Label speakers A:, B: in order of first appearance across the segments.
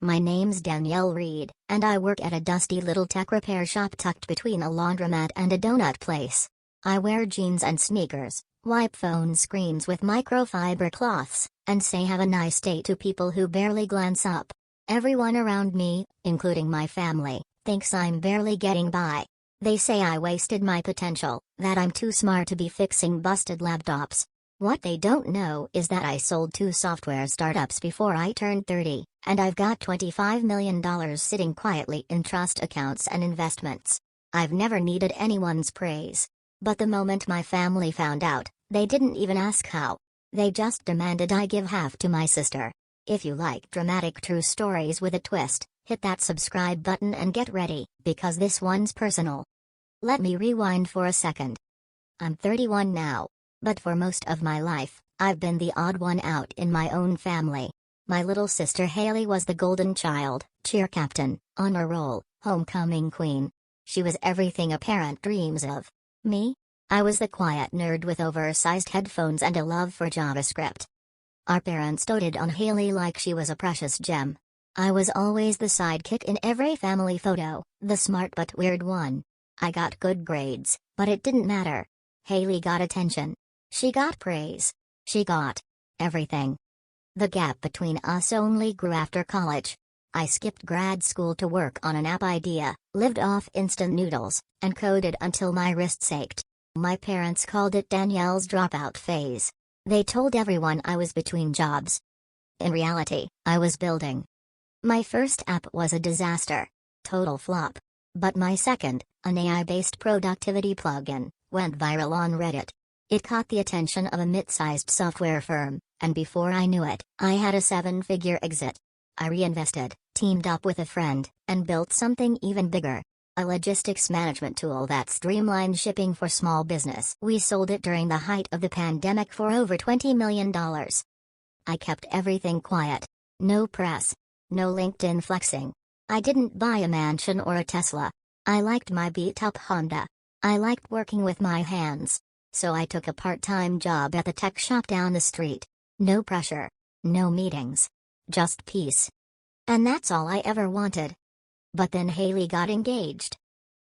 A: My name's Danielle Reed, and I work at a dusty little tech repair shop tucked between a laundromat and a donut place. I wear jeans and sneakers, wipe phone screens with microfiber cloths, and say have a nice day to people who barely glance up. Everyone around me, including my family, thinks I'm barely getting by. They say I wasted my potential, that I'm too smart to be fixing busted laptops. What they don't know is that I sold 2 software startups before I turned 30, and I've got $25 million sitting quietly in trust accounts and investments. I've never needed anyone's praise. But the moment my family found out, they didn't even ask how. They just demanded I give half to my sister. If you like dramatic true stories with a twist, hit that subscribe button and get ready, because this one's personal. Let me rewind for a second. I'm 31 now. But for most of my life, I've been the odd one out in my own family. My little sister Haley was the golden child, cheer captain, honor roll, homecoming queen. She was everything a parent dreams of. Me? I was the quiet nerd with oversized headphones and a love for JavaScript. Our parents doted on Haley like she was a precious gem. I was always the sidekick in every family photo, the smart but weird one. I got good grades, but it didn't matter. Haley got attention. She got praise. She got everything. The gap between us only grew after college. I skipped grad school to work on an app idea, lived off instant noodles, and coded until my wrists ached. My parents called it Danielle's dropout phase. They told everyone I was between jobs. In reality, I was building. My first app was a disaster. Total flop. But my second, an AI-based productivity plugin, went viral on Reddit. It caught the attention of a mid-sized software firm, and before I knew it, I had a 7-figure exit. I reinvested, teamed up with a friend, and built something even bigger. A logistics management tool that streamlined shipping for small business. We sold it during the height of the pandemic for over $20 million. I kept everything quiet. No press. No LinkedIn flexing. I didn't buy a mansion or a Tesla. I liked my beat-up Honda. I liked working with my hands. So I took a part-time job at the tech shop down the street. No pressure. No meetings. Just peace. And that's all I ever wanted. But then Haley got engaged.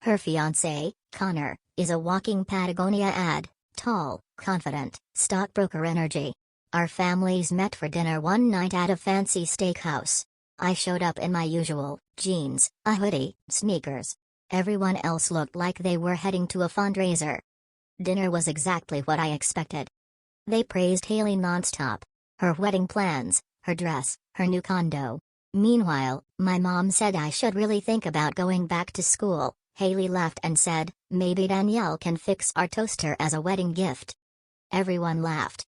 A: Her fiancé, Connor, is a walking Patagonia ad, tall, confident, stockbroker energy. Our families met for dinner one night at a fancy steakhouse. I showed up in my usual jeans, a hoodie, sneakers. Everyone else looked like they were heading to a fundraiser. Dinner was exactly what I expected. They praised Haley nonstop. Her wedding plans, her dress, her new condo. Meanwhile, my mom said I should really think about going back to school. Haley laughed and said, maybe Danielle can fix our toaster as a wedding gift. Everyone laughed.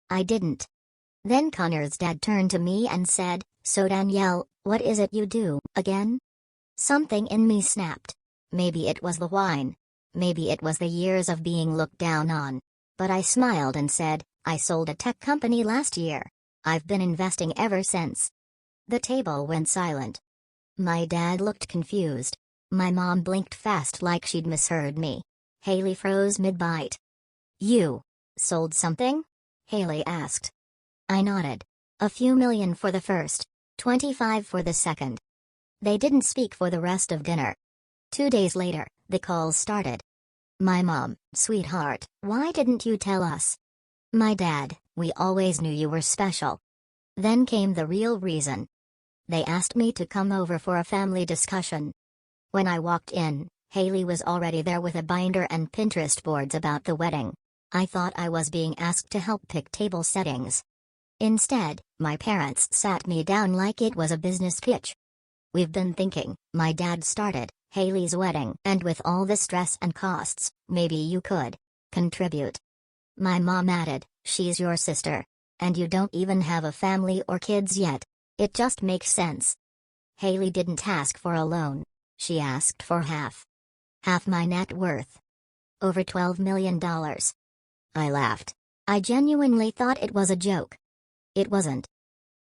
A: I didn't. Then Connor's dad turned to me and said, so Danielle, what is it you do, again? Something in me snapped. Maybe it was the wine. Maybe it was the years of being looked down on. But I smiled and said, I sold a tech company last year. I've been investing ever since. The table went silent. My dad looked confused. My mom blinked fast like she'd misheard me. Haley froze mid-bite. You sold something? Haley asked. I nodded. A few million for the first, 25 for the second. They didn't speak for the rest of dinner. 2 days later, the calls started. My mom, sweetheart, why didn't you tell us? My dad, we always knew you were special. Then came the real reason. They asked me to come over for a family discussion. When I walked in, Haley was already there with a binder and Pinterest boards about the wedding. I thought I was being asked to help pick table settings. Instead, my parents sat me down like it was a business pitch. We've been thinking, my dad started, Haley's wedding, and with all the stress and costs, maybe you could contribute. My mom added, she's your sister. And you don't even have a family or kids yet. It just makes sense. Haley didn't ask for a loan. She asked for half. Half my net worth. Over $12 million. I laughed. I genuinely thought it was a joke. It wasn't.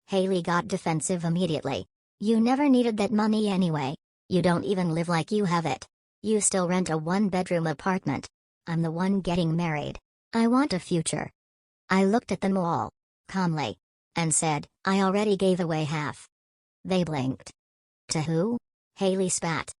A: Haley got defensive immediately. You never needed that money anyway. You don't even live like you have it. You still rent a 1-bedroom apartment. I'm the one getting married. I want a future. I looked at them all, calmly, and said, I already gave away half. They blinked. To who? Haley spat.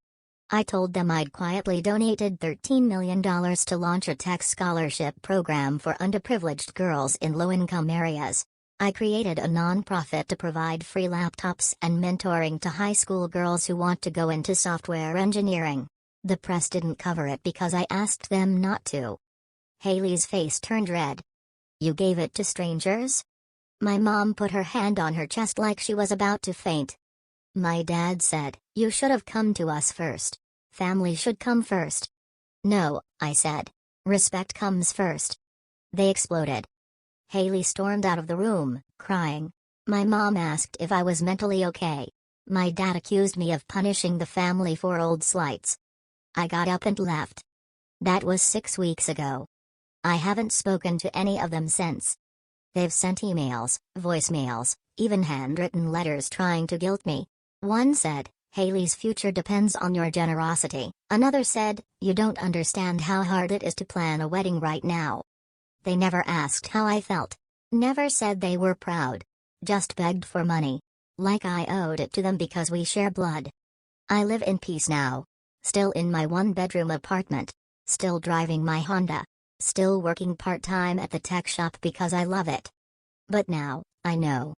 A: I told them I'd quietly donated $13 million to launch a tech scholarship program for underprivileged girls in low-income areas. I created a non-profit to provide free laptops and mentoring to high school girls who want to go into software engineering. The press didn't cover it because I asked them not to. Haley's face turned red. You gave it to strangers? My mom put her hand on her chest like she was about to faint. My dad said, you should have come to us first. Family should come first. No, I said. Respect comes first. They exploded. Haley stormed out of the room, crying. My mom asked if I was mentally okay. My dad accused me of punishing the family for old slights. I got up and left. That was 6 weeks ago. I haven't spoken to any of them since. They've sent emails, voicemails, even handwritten letters trying to guilt me. One said, Haley's future depends on your generosity. Another said, you don't understand how hard it is to plan a wedding right now. They never asked how I felt. Never said they were proud. Just begged for money. Like I owed it to them because we share blood. I live in peace now. Still in my one-bedroom apartment. Still driving my Honda. Still working part-time at the tech shop because I love it. But now, I know.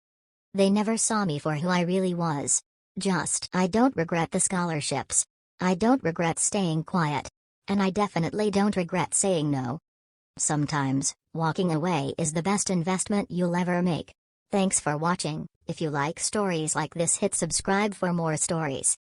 A: They never saw me for who I really was. Just, I don't regret the scholarships. I don't regret staying quiet. And I definitely don't regret saying no. Sometimes, walking away is the best investment you'll ever make. Thanks for watching. If you like stories like this, hit subscribe for more stories.